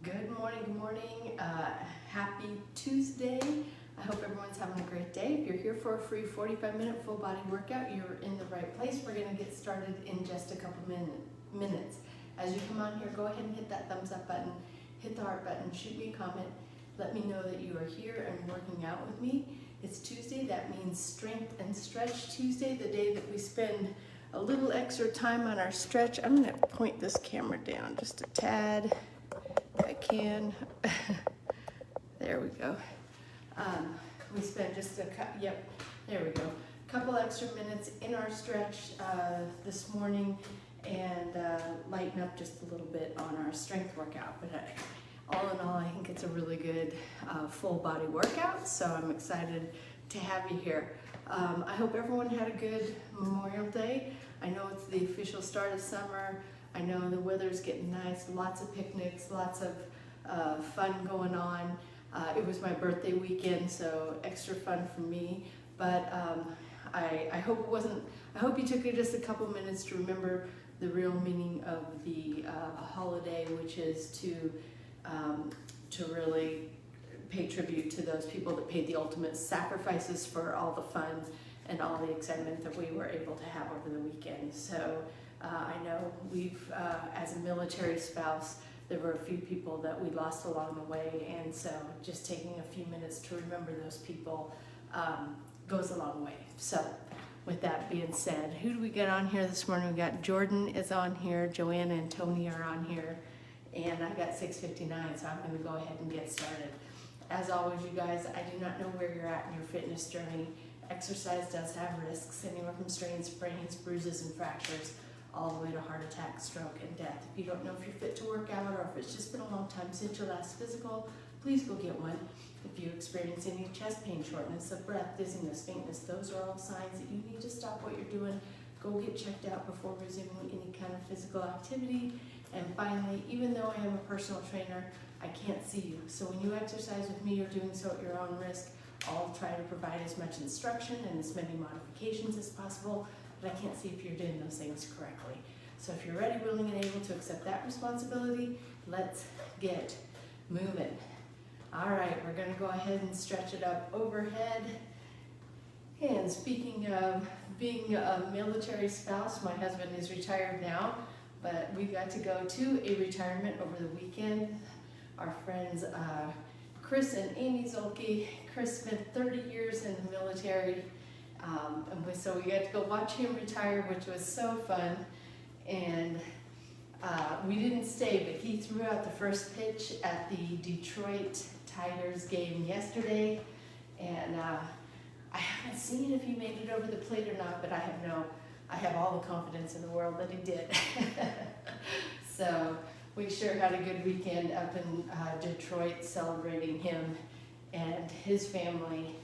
Good morning, good morning. Happy Tuesday. I hope everyone's having a great day. If you're here for a free 45-minute full body workout, you're in the right place. We're gonna get started in just a couple minutes. As you come on here, go ahead and hit that thumbs up button, hit the heart button, shoot me a comment. Let me know that you are here and working out with me. It's Tuesday, that means Strength and Stretch Tuesday, the day that we spend a little extra time on our stretch. I'm gonna point this camera down just a tad. I can. There we go. We spent just there we go. Couple extra minutes in our stretch this morning and lighten up just a little bit on our strength workout. But all in all, I think it's a really good full body workout, so I'm excited to have you here. I hope everyone had a good Memorial Day. I know it's the official start of summer. I know the weather's getting nice, lots of picnics, lots of fun going on. It was my birthday weekend, so extra fun for me. But I hope you took just a couple minutes to remember the real meaning of the holiday, which is to really pay tribute to those people that paid the ultimate sacrifices for all the fun and all the excitement that we were able to have over the weekend. So I know we've, as a military spouse, there were a few people that we lost along the way, and so just taking a few minutes to remember those people goes a long way. So with that being said, who do we get on here this morning? We got Jordan is on here, Joanna and Tony are on here, and I got 6:59, so I'm going to go ahead and get started. As always, you guys, I do not know where you're at in your fitness journey. Exercise does have risks, anywhere from strains, sprains, bruises, and fractures, all the way to heart attack, stroke, and death. If you don't know if you're fit to work out or if it's just been a long time since your last physical, please go get one. If you experience any chest pain, shortness of breath, dizziness, faintness, those are all signs that you need to stop what you're doing. Go get checked out before resuming any kind of physical activity. And finally, even though I am a personal trainer, I can't see you. So when you exercise with me, you're doing so at your own risk. I'll try to provide as much instruction and as many modifications as possible, but I can't see if you're doing those things correctly. So if you're ready, willing, and able to accept that responsibility, let's get moving. All right, we're gonna go ahead and stretch it up overhead. And speaking of being a military spouse, my husband is retired now, but we got to go to a retirement over the weekend. Our friends Chris and Amy Zolke. Chris spent 30 years in the military, so we got to go watch him retire, which was so fun. And we didn't stay, but he threw out the first pitch at the Detroit Tigers game yesterday, and I haven't seen if he made it over the plate or not, but I have all the confidence in the world that he did. So we sure had a good weekend up in Detroit celebrating him and his family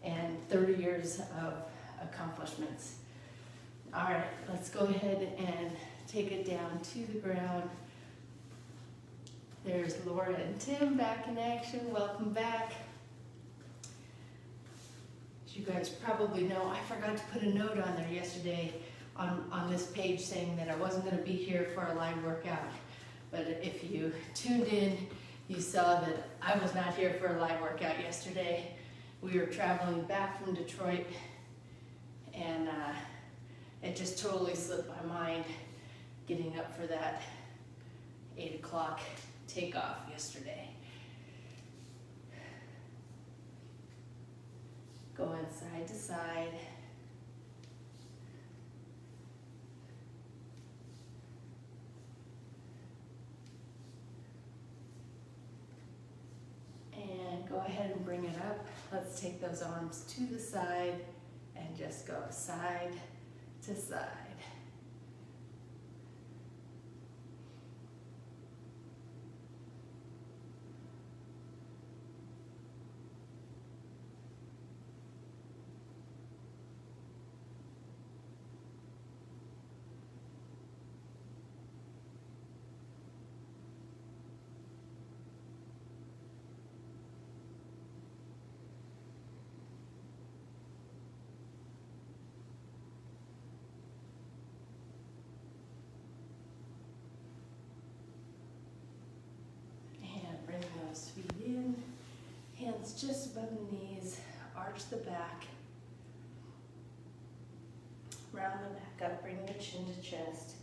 and 30 years of accomplishments. All right, let's go ahead and take it down to the ground. There's Laura and Tim back in action. Welcome back. As you guys probably know, I forgot to put a note on there yesterday on this page saying that I wasn't going to be here for a live workout. But if you tuned in, you saw that I was not here for a live workout yesterday. We were traveling back from Detroit, and it just totally slipped my mind getting up for that 8 o'clock takeoff yesterday. Going side to side. And go ahead and bring it up. Let's take those arms to the side and just go side to side. Hands just above the knees, arch the back, round the back up, bring your chin to chest,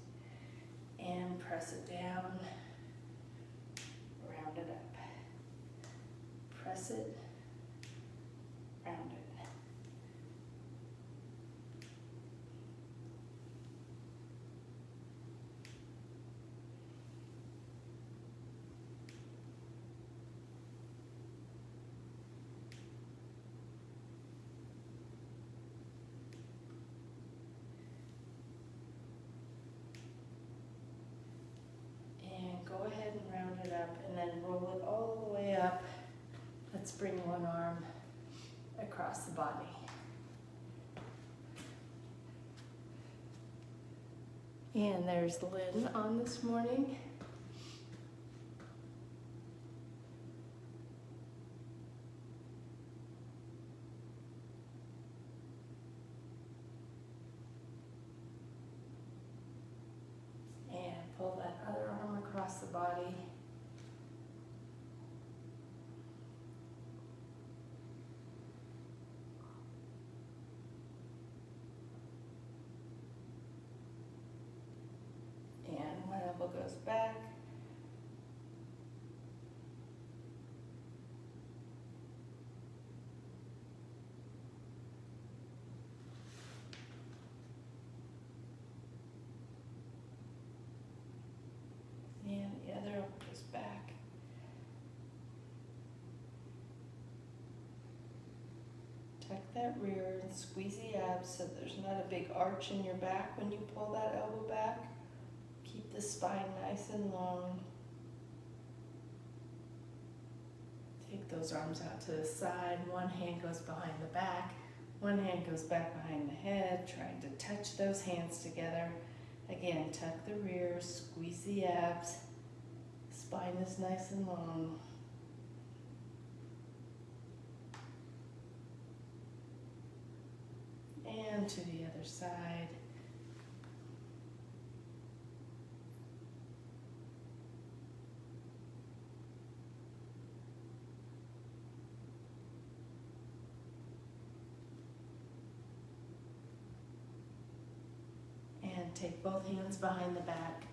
and press it down, round it up. Press it, round it. Go ahead and round it up and then roll it all the way up. Let's bring one arm across the body. And there's Lynn on this morning. Pull that other arm across the body. And one elbow goes back. And the other elbow goes back. Tuck that rear and squeeze the abs so there's not a big arch in your back when you pull that elbow back. Keep the spine nice and long. Take those arms out to the side. One hand goes behind the back. One hand goes back behind the head, trying to touch those hands together. Again, tuck the rear, squeeze the abs. Spine is nice and long. And to the other side. And take both hands behind the back.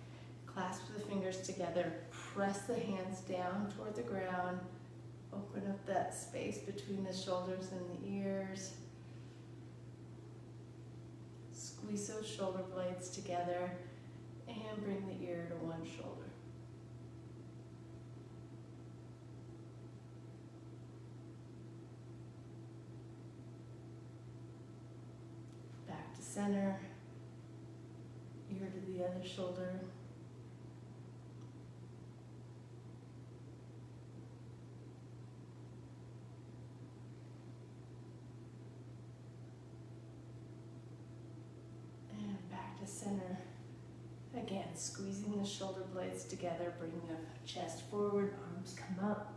Clasp the fingers together. Press the hands down toward the ground. Open up that space between the shoulders and the ears. Squeeze those shoulder blades together and bring the ear to one shoulder. Back to center. Ear to the other shoulder. Center. Again, squeezing the shoulder blades together, bring the chest forward, arms come up.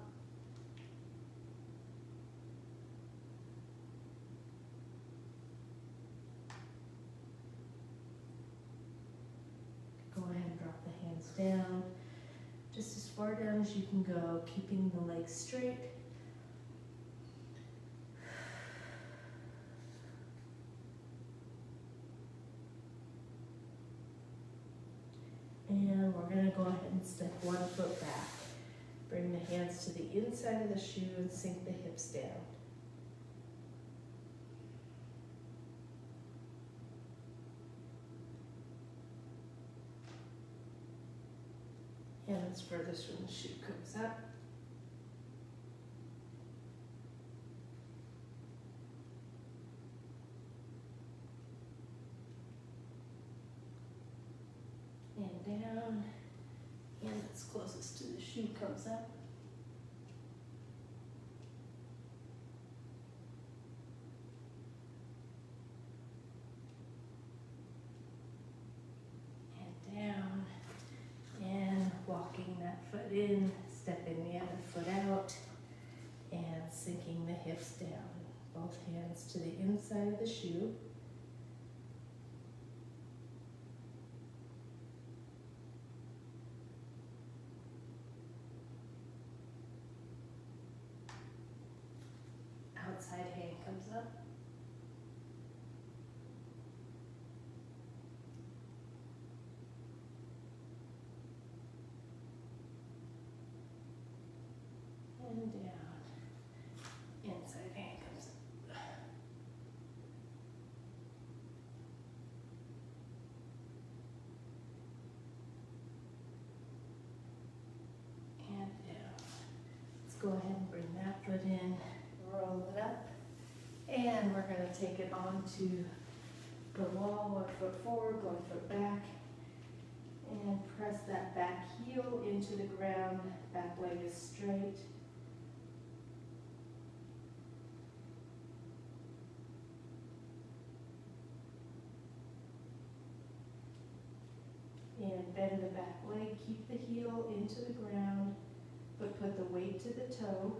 Go ahead and drop the hands down, just as far down as you can go, keeping the legs straight. And we're going to go ahead and step one foot back. Bring the hands to the inside of the shoe and sink the hips down. Hands furthest from the shoe comes up. And down, hand that's closest to the shoe comes up. And down, and walking that foot in, stepping the other foot out, and sinking the hips down. Both hands to the inside of the shoe. comes up. And down. Inside hand comes up. And down. Let's go ahead and bring that foot in, roll it up, and we're going to take it onto the wall, 1 foot forward, 1 foot back, and press that back heel into the ground, back leg is straight. And bend the back leg, keep the heel into the ground, but put the weight to the toe.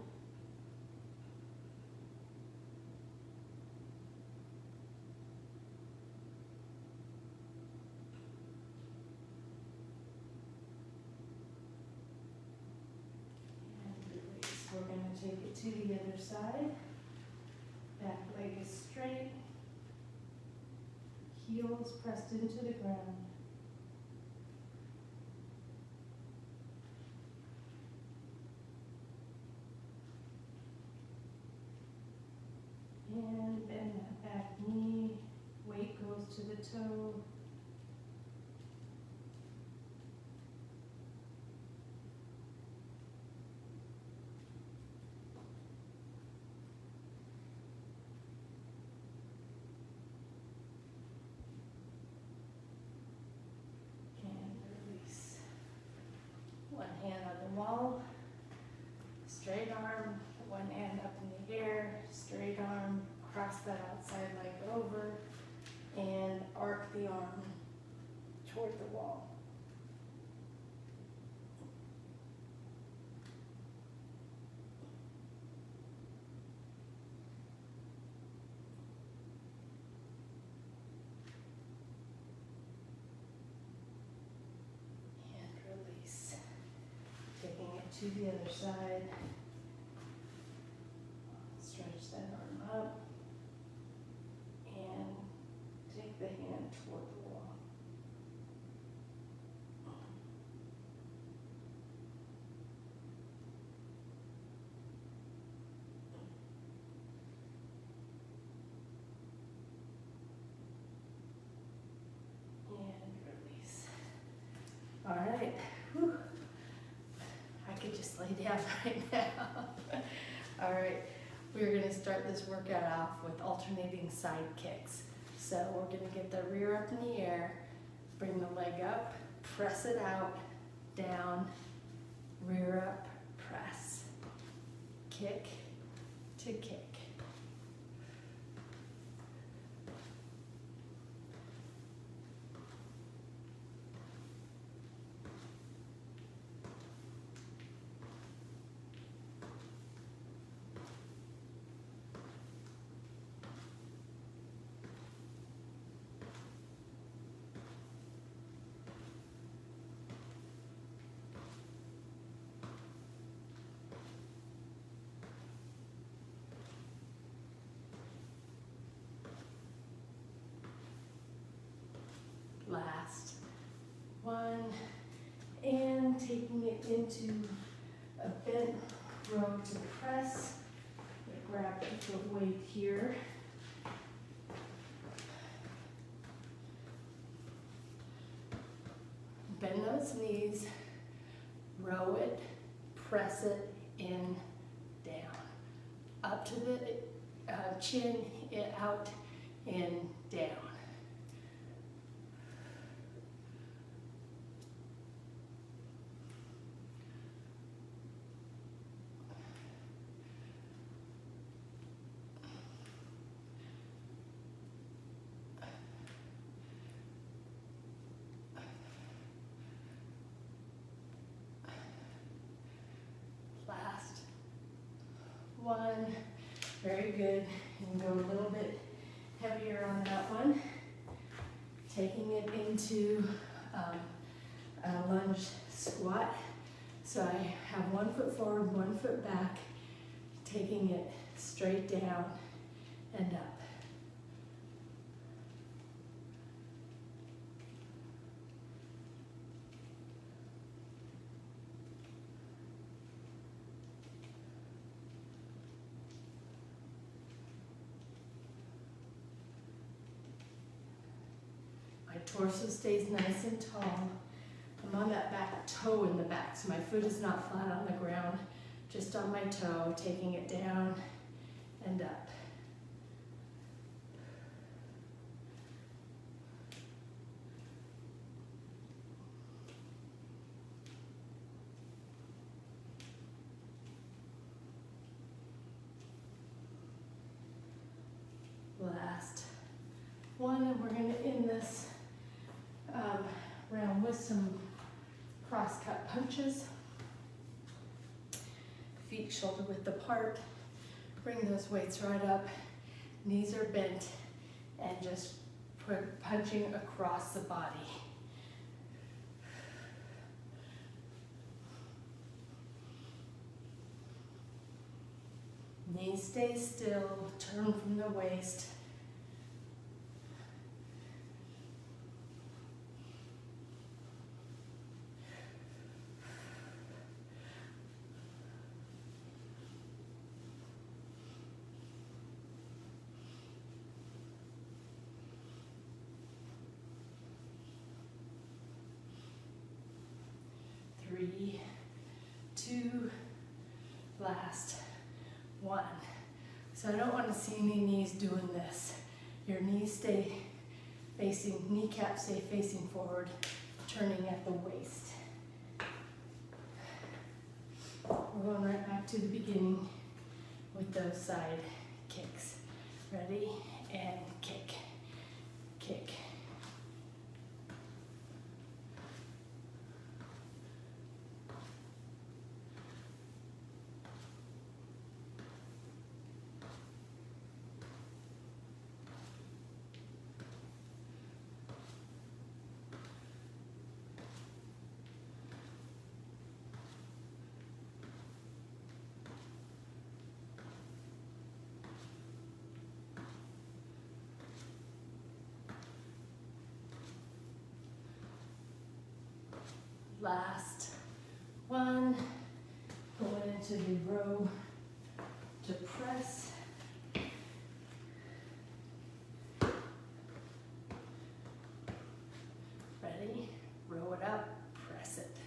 And release. We're going to take it to the other side. Back leg is straight. Heels pressed into the ground. And bend that back knee, weight goes to the toe. And release. One hand on the wall, straight arm, one hand up in the air, straight arm, cross that outside leg over, and arc the arm toward the wall. And release. Taking it to the other side. Stretch that arm up and take the hand toward the wall. And release. All right. Whew. I could just lay down right now. All right. We're going to start this workout off with alternating side kicks. So we're going to get the rear up in the air, bring the leg up, press it out, down, rear up, press, kick to kick. Last one, and taking it into a bent row to press. Grab the weight here. Bend those knees, row it, press it in, down. Up to the chin, out, and down. Last one, very good, and go a little bit heavier on that one. Taking it into a lunge squat. So I have 1 foot forward, 1 foot back, taking it straight down and up. My torso stays nice and tall. I'm on that back toe in the back, so my foot is not flat on the ground, just on my toe, taking it down and up. Last one, and we're going to end this round with some cross-cut punches. Feet shoulder width apart. Bring those weights right up. Knees are bent, and just punching across the body. Knees stay still, turn from the waist. Three, two, last one. So I don't want to see any knees doing this. Your knees stay facing, kneecaps stay facing forward, turning at the waist. We're going right back to the beginning with those side kicks. Ready? And kick, kick. Last one, going into the row to press. Ready? Row it up, press it.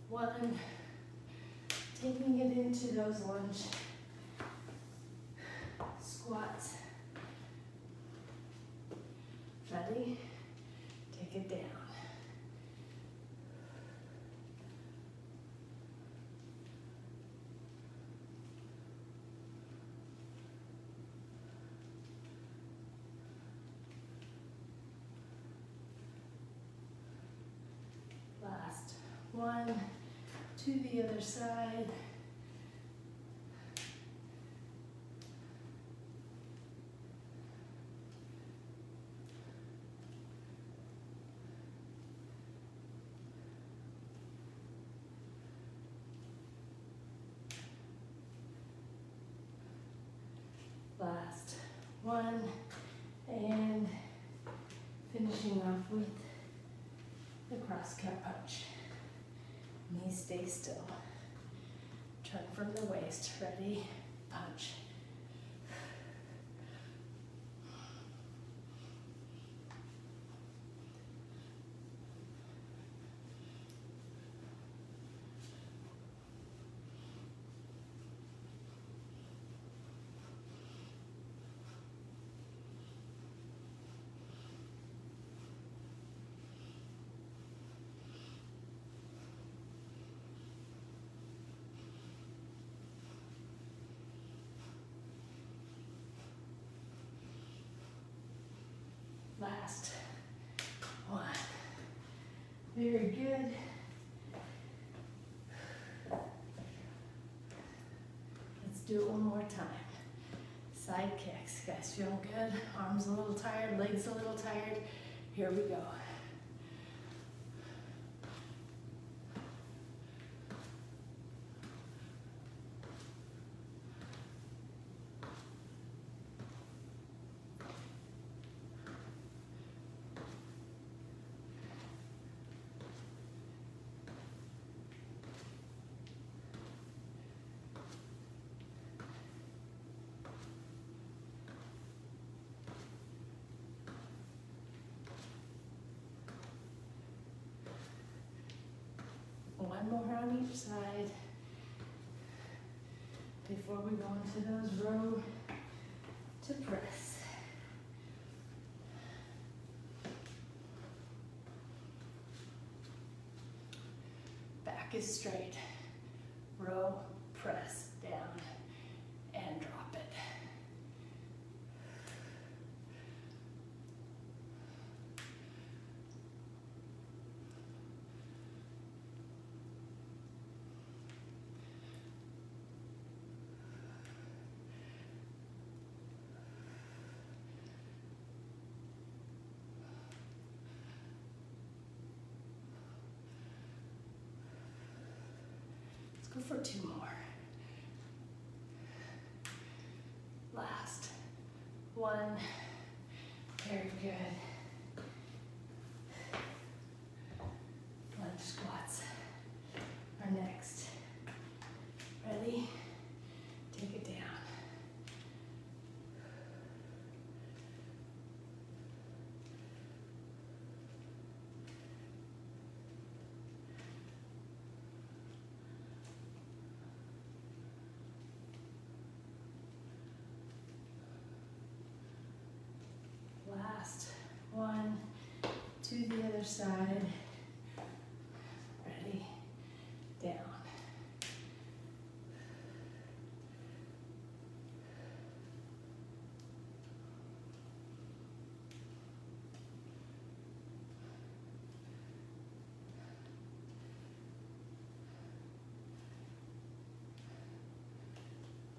One, taking it into those lunge squats. Ready? Take it down. Last one. To the other side. Last one, and finishing off with the cross-cut punch. Knees stay still. Turn from the waist. Ready? Punch. Last Very good. Let's do it one more time. Side kicks. Guys, feeling good? Arms a little tired, legs a little tired. Here we go. One more on each side before we go into those row to press. Back is straight. Row, press, down, and drop it. Go for two more. Last one. Very good. Lunge squats are next. Ready? Take it down. Last one, to the other side. Ready, down.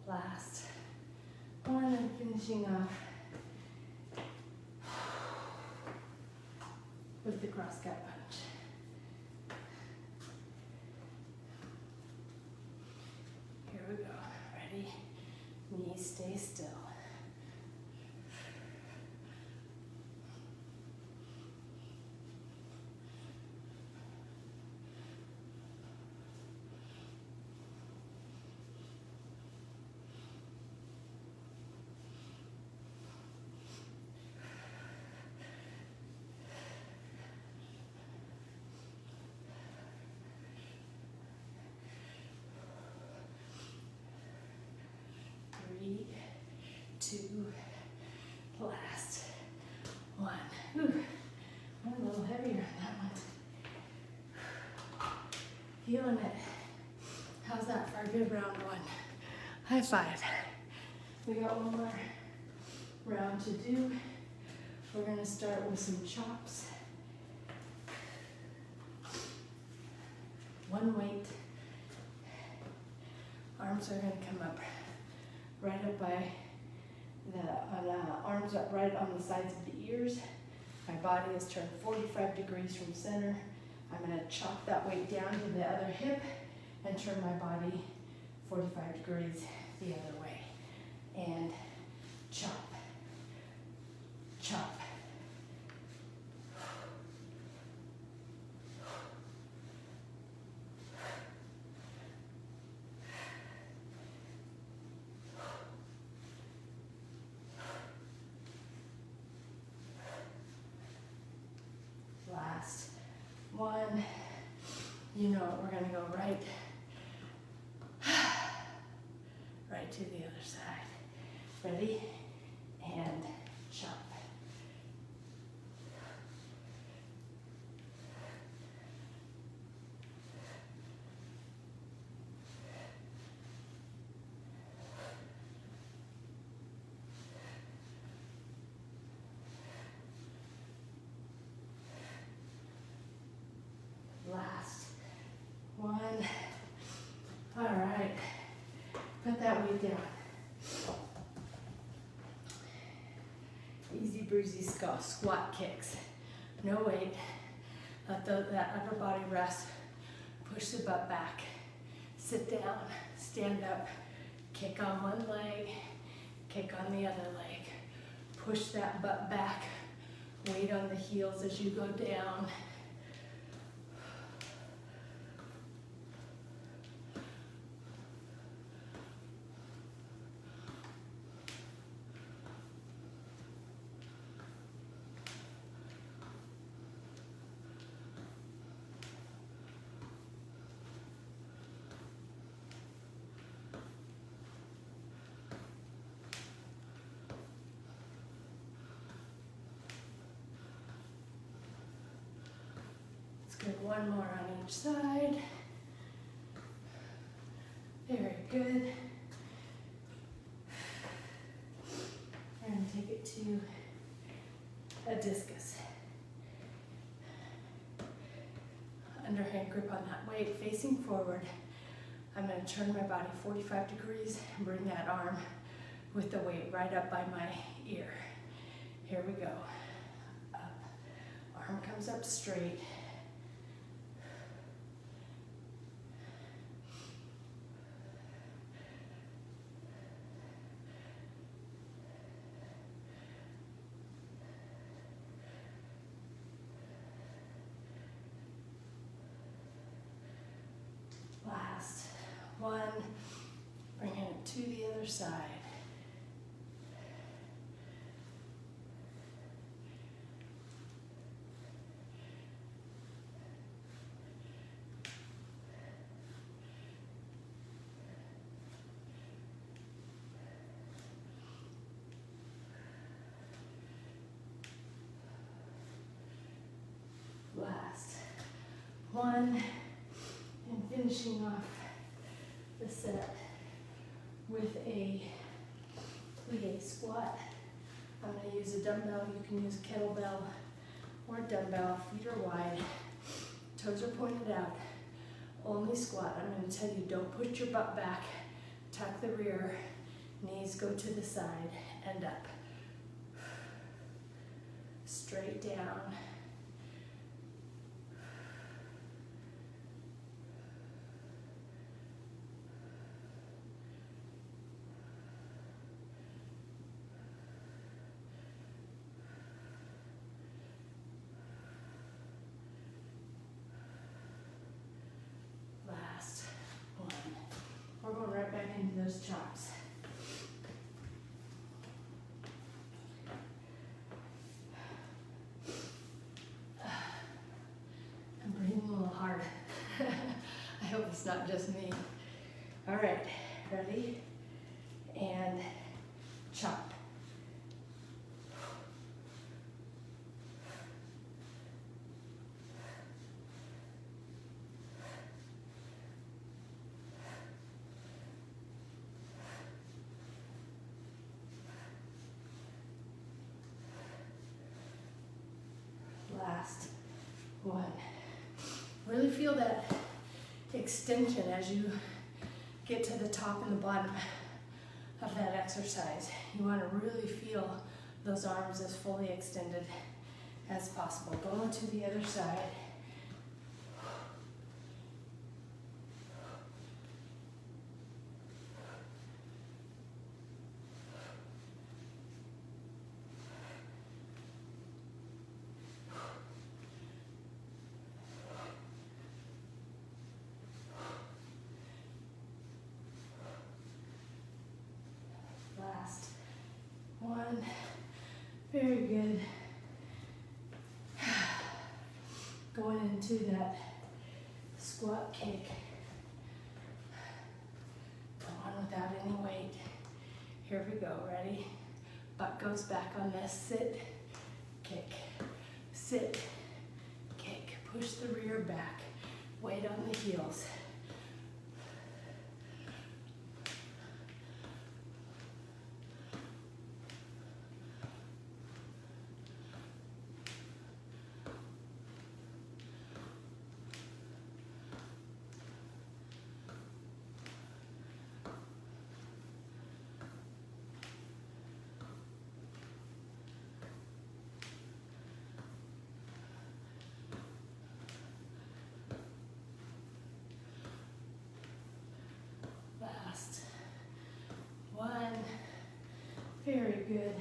Last one, and finishing off with the cross cut punch. Here we go. Ready? Knees stay still. Three, two, last one. Ooh, I'm a little heavier on that one. Feeling it. How's that for a good round one? High five. We got one more round to do. We're gonna start with some chops. One weight. Arms are gonna come up right up by arms up right on the sides of the ears. My body is turned 45 degrees from center. I'm gonna chop that weight down to the other hip and turn my body 45 degrees the other way. And chop, chop. Last one. You know it, we're gonna go right to the other side. Ready? And chop. body down. Easy breezy squat kicks. No weight. Let that upper body rest. Push the butt back. Sit down, stand up, kick on one leg, kick on the other leg. Push that butt back. Weight on the heels as you go down. Good, one more on each side. Very good. And take it to a discus. Underhand grip on that weight, facing forward. I'm going to turn my body 45 degrees and bring that arm with the weight right up by my ear. Here we go. Up. Arm comes up straight. Last one, bringing it to the other side. Last one. And finishing off the set with a plie squat. I'm going to use a dumbbell. You can use a kettlebell or dumbbell. Feet are wide. Toes are pointed out. Only squat. I'm going to tell you, don't put your butt back. Tuck the rear. Knees go to the side and up. Straight down. We're going right back into those chops. I'm breathing a little hard. I hope it's not just me. All right, ready? And chop. Last one. Really feel that extension as you get to the top and the bottom of that exercise. You want to really feel those arms as fully extended as possible. Going to the other side. One, very good. Going into that squat kick. Go on without any weight. Here we go, ready? Butt goes back on this, sit, kick, sit, kick. Push the rear back, weight on the heels. Very good.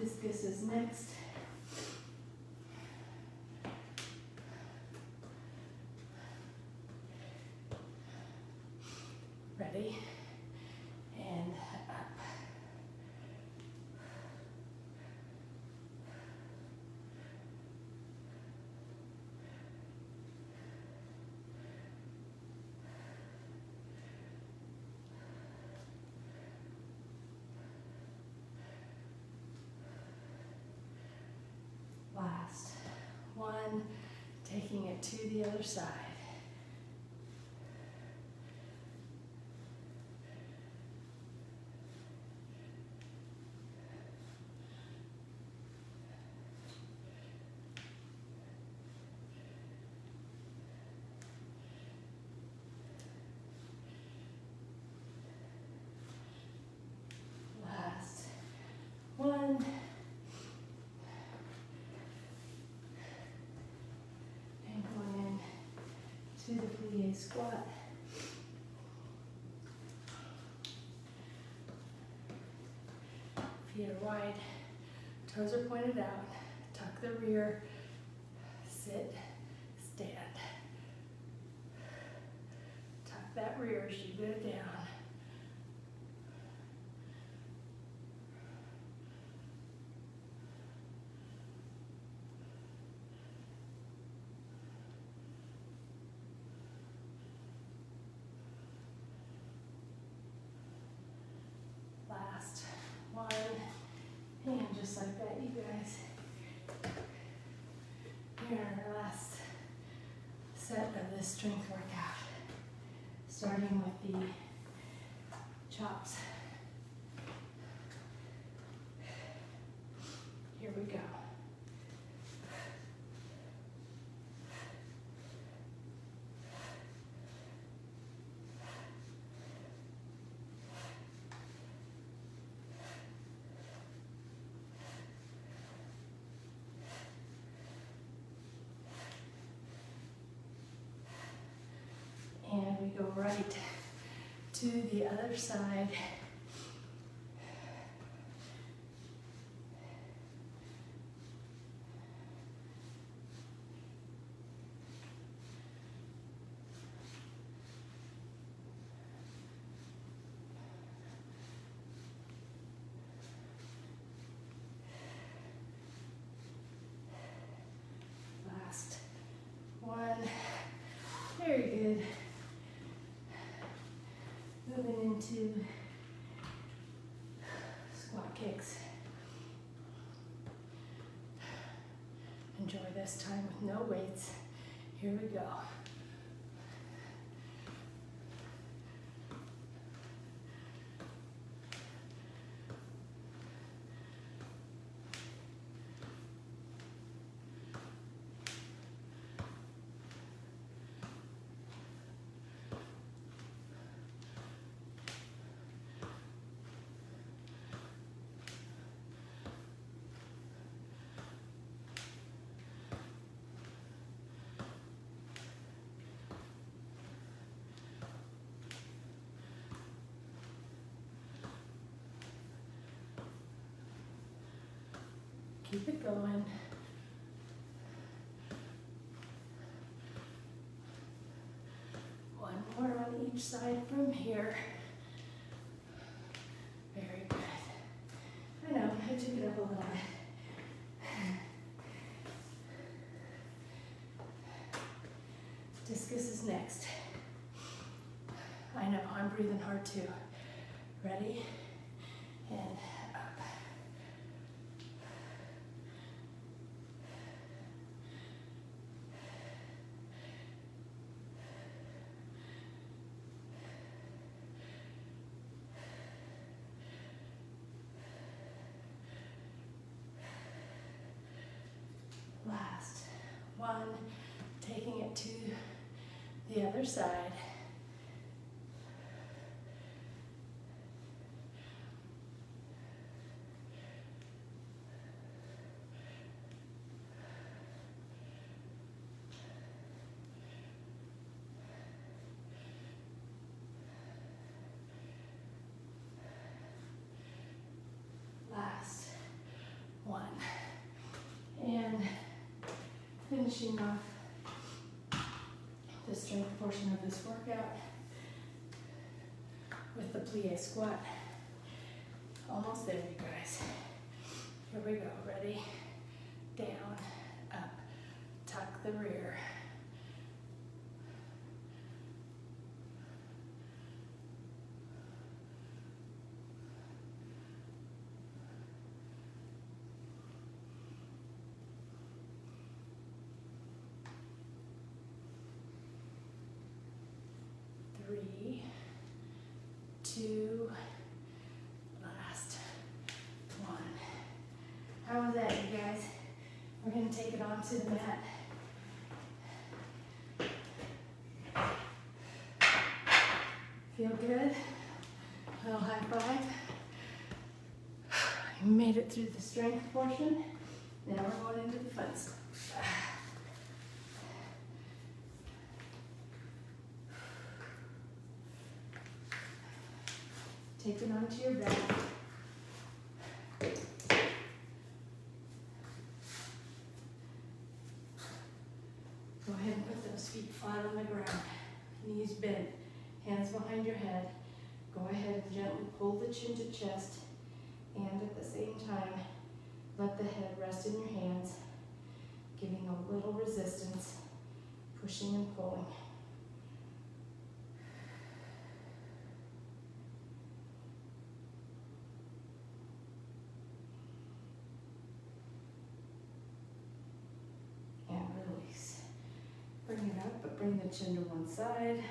Discus is next. Ready? And up. Last one, taking it to the other side. Last one. And going in to the plie squat. Feet are wide, toes are pointed out, tuck the rear, sit, stand. Tuck that rear as you go down. Last one, and just like that, you guys. Here are our last set of this strength workout, starting with the chops. Here we go. And we go right to the other side. Last one. Very good. Moving into squat kicks. Enjoy this time with no weights. Here we go. Keep it going. One more on each side from here. Very good. I know, I took it up a little bit. Discus is next. I know, I'm breathing hard too. Ready? And up. Last one, taking it to the other side. finishing off the strength portion of this workout with the plie squat. Almost there, you guys. Here we go. Ready? Down, up, tuck the rear. Three, two, last one. How was that, you guys? We're gonna take it onto the mat. Feel good? A little high five. You made it through the strength portion. Now we're going into the fun stuff. Take it onto your back. Go ahead and put those feet flat on the ground. Knees bent, hands behind your head. Go ahead and gently pull the chin to chest, and at the same time, let the head rest in your hands, giving a little resistance, pushing and pulling. Bring it up, but bring the chin to one side.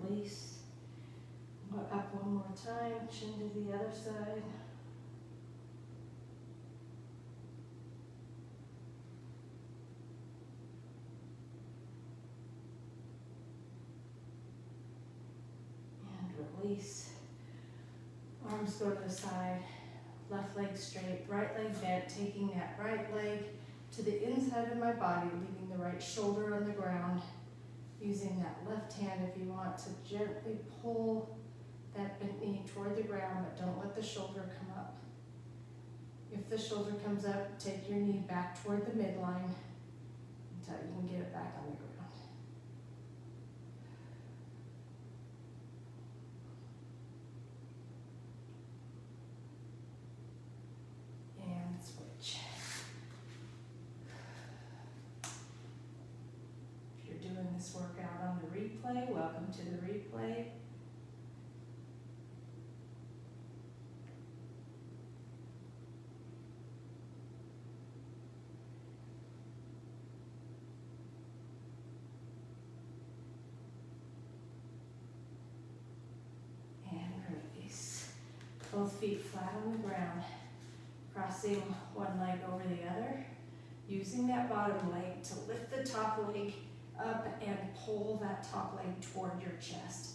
Release. Go up one more time, chin to the other side. Release. Arms go to the side, left leg straight, right leg bent, taking that right leg to the inside of my body, leaving the right shoulder on the ground, using that left hand if you want to gently pull that bent knee toward the ground, but don't let the shoulder come up. If the shoulder comes up, take your knee back toward the midline until you can get it back on the ground. Switch. If you're doing this workout on the replay, welcome to the replay. And release. Both feet flat on the ground. Crossing one leg over the other, using that bottom leg to lift the top leg up and pull that top leg toward your chest.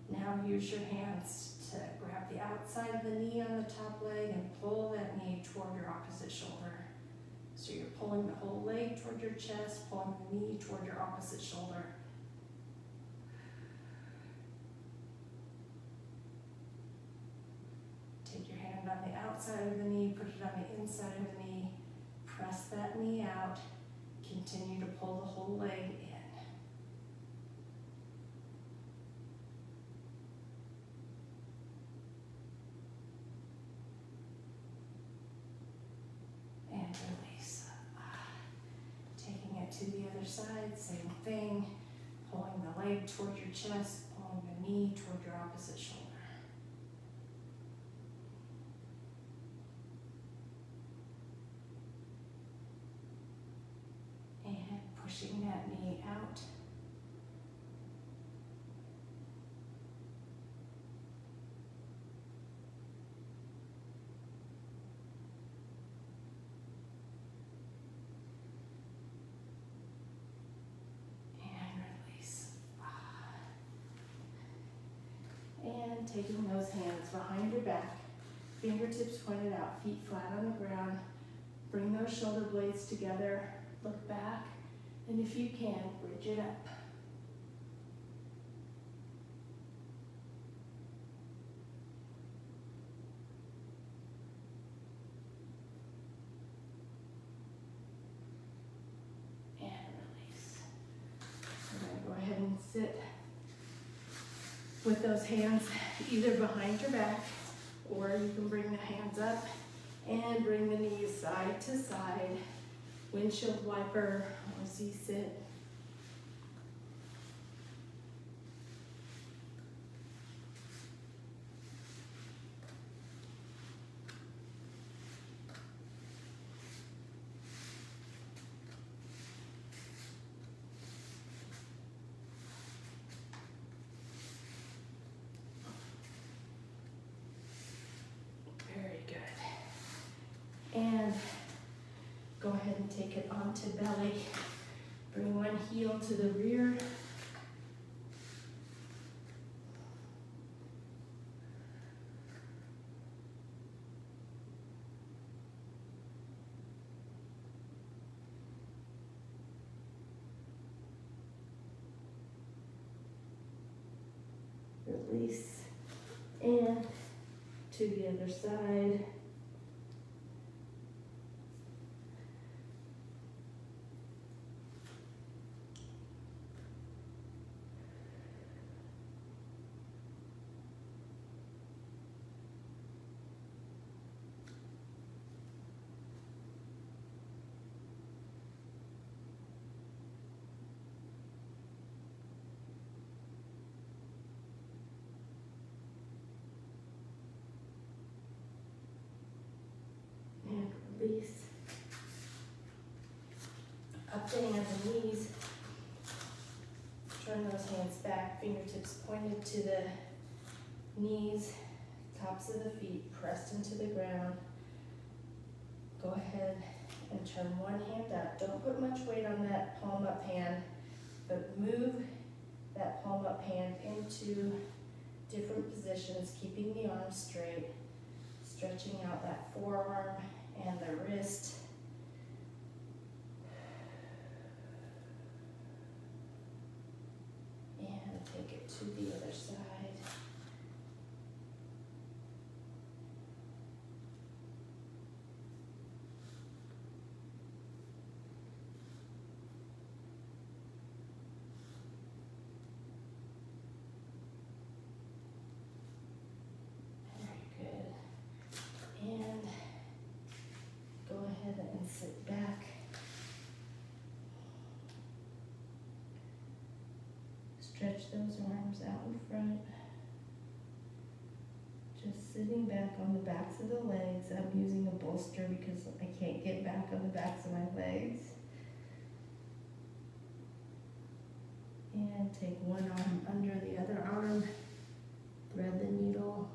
Now use your hands to grab the outside of the knee on the top leg and pull that knee toward your opposite shoulder. So you're pulling the whole leg toward your chest, pulling the knee toward your opposite shoulder. On the outside of the knee, put it on the inside of the knee, press that knee out, continue to pull the whole leg in. And release. Taking it to the other side, same thing, pulling the leg toward your chest, pulling the knee toward your opposite shoulder. Pushing that knee out. And release. And taking those hands behind your back, fingertips pointed out, feet flat on the ground. Bring those shoulder blades together, look back, And if you can, bridge it up. And release. I'm going to go ahead and sit with those hands either behind your back, or you can bring the hands up and bring the knees side to side. Windshield wiper as you sit. Very good. And go ahead and take it onto belly. Bring one heel to the rear. Release. And to the other side. And release. Updating at the knees. Turn those hands back, fingertips pointed to the knees, tops of the feet pressed into the ground. Go ahead and turn one hand up. Don't put much weight on that palm up hand, but move that palm up hand into different positions, keeping the arms straight, stretching out that forearm and the wrist. And take it to the other side. Very good. And go ahead and sit back. Stretch those arms out in front. Just sitting back on the backs of the legs. I'm using a bolster because I can't get back on the backs of my legs. And take one arm under the other arm. Thread the needle.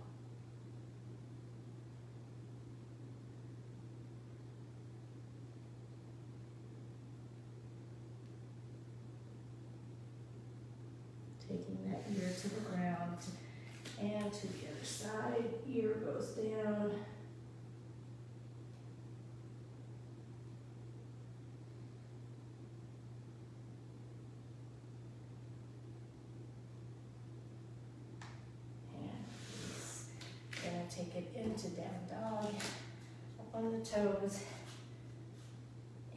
Taking that ear to the ground and to the other side, ear goes down. And release. And take it into down dog, up on the toes,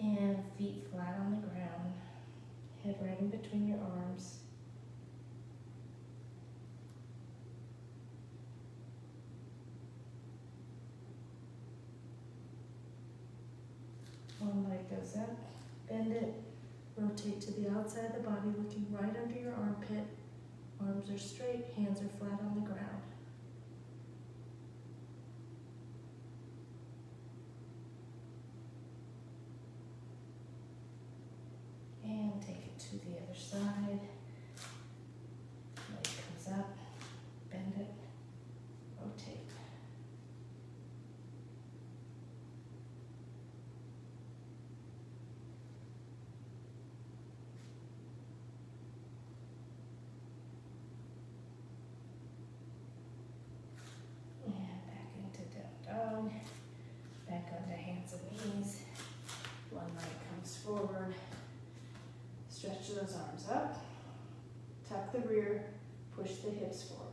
and feet flat on the ground, head right in between your arms. One leg goes up, bend it, rotate to the outside of the body, looking right under your armpit. Arms are straight, hands are flat on the ground. And take it to the other side. Leg comes up, bend it, rotate. Back onto hands and knees. One leg comes forward. Stretch those arms up, tuck the rear, push the hips forward.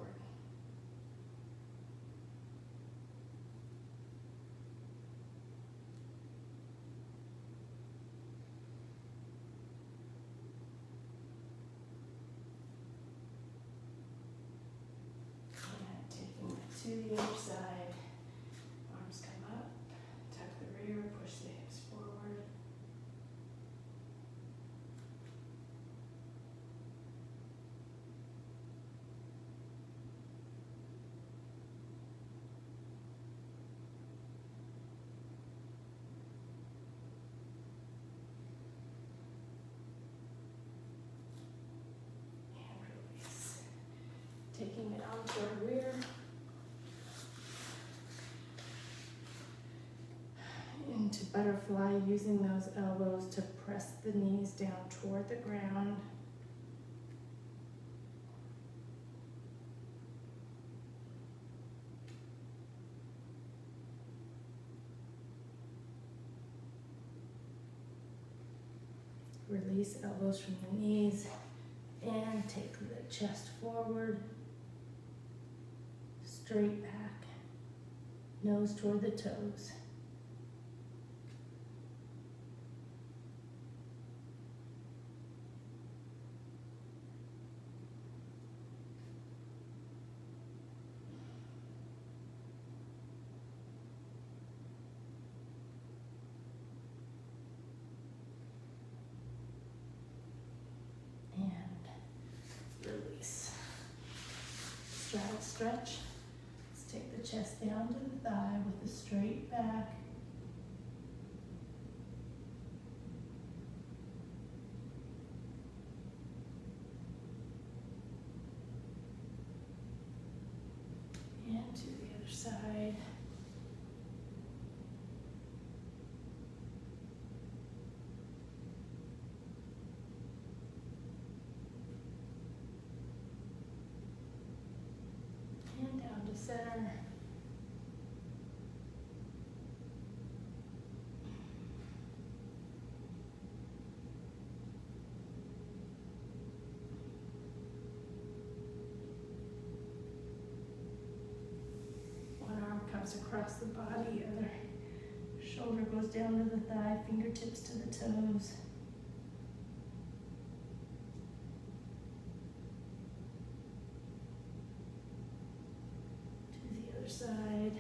And taking it to the other side, arms come up, tuck the rear, push the hips forward. Taking it onto our rear. Into butterfly, using those elbows to press the knees down toward the ground. Release elbows from the knees and take the chest forward. Straight back, nose toward the toes. And release. Straddle stretch. Take the chest down to the thigh with a straight back. And to the other side. And down to center. One arm comes across the body, other shoulder goes down to the thigh, fingertips to the toes. Side.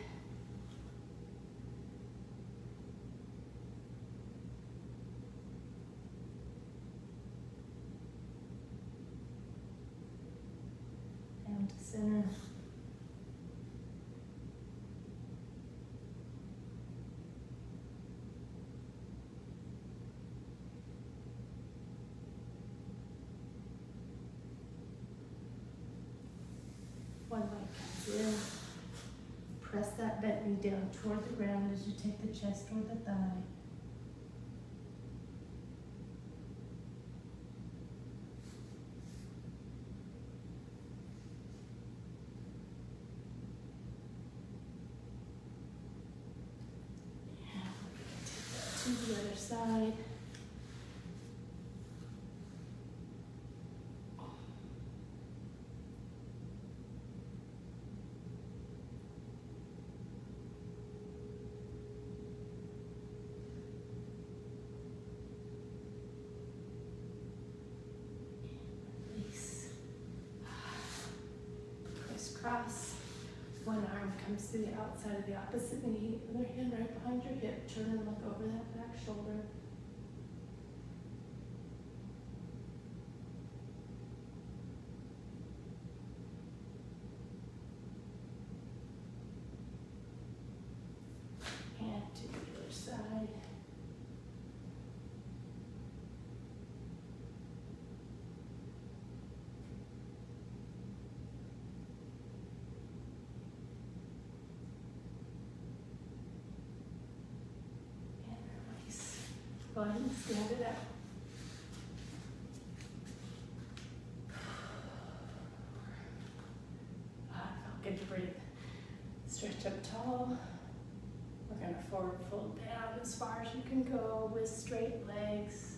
Down to center. One leg comes in. Press that bent knee down toward the ground as you take the chest toward the thigh. And take that to the other side. Cross. One arm comes to the outside of the opposite knee, other hand right behind your hip. Turn and look over that back shoulder. And to the other side. Go ahead and stand it up. Felt good to breathe. Stretch up tall. We're going to forward fold down as far as you can go with straight legs.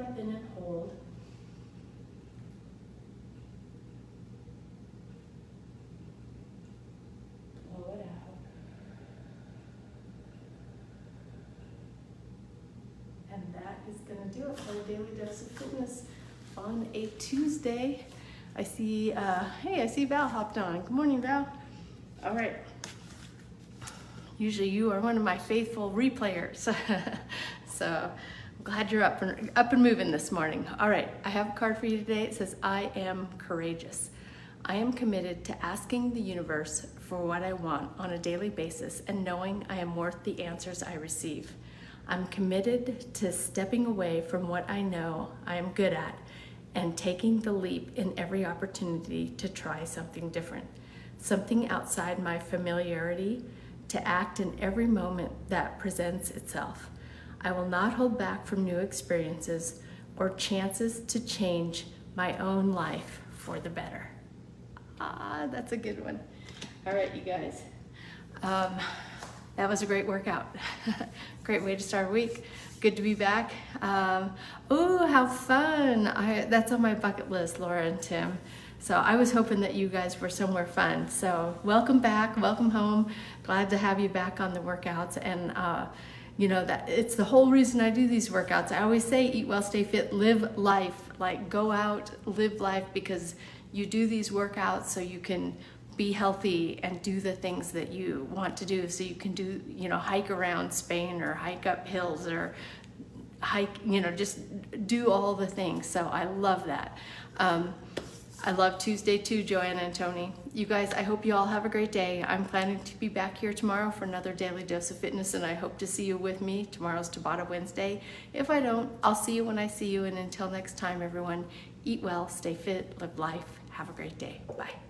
breath in and hold. Blow it out. And that is going to do it for a Daily Dose of Fitness on a Tuesday. I see, hey, I see Val hopped on. Good morning, Val. All right. Usually you are one of my faithful replayers. So I'm glad you're up and moving this morning. All right, I have a card for you today. It says, I am courageous. I am committed to asking the universe for what I want on a daily basis and knowing I am worth the answers I receive. I'm committed to stepping away from what I know I am good at and taking the leap in every opportunity to try something different, something outside my familiarity, to act in every moment that presents itself. I will not hold back from new experiences or chances to change my own life for the better. Ah, that's a good one. All right, you guys. That was a great workout. Great way to start a week. Good to be back. Oh, how fun. That's on my bucket list, Laura and Tim. So I was hoping that you guys were somewhere fun. So welcome back, welcome home. Glad to have you back on the workouts. And you know, that it's the whole reason I do these workouts. I always say, eat well, stay fit, live life. Like, go out, live life, because you do these workouts so you can be healthy and do the things that you want to do. So you can do, you know, hike around Spain or hike up hills or hike, you know, just do all the things. So I love that. I love Tuesday too, Joanna and Tony. You guys, I hope you all have a great day. I'm planning to be back here tomorrow for another Daily Dose of Fitness, and I hope to see you with me. Tomorrow's Tabata Wednesday. If I don't, I'll see you when I see you. And until next time, everyone, eat well, stay fit, live life. Have a great day. Bye.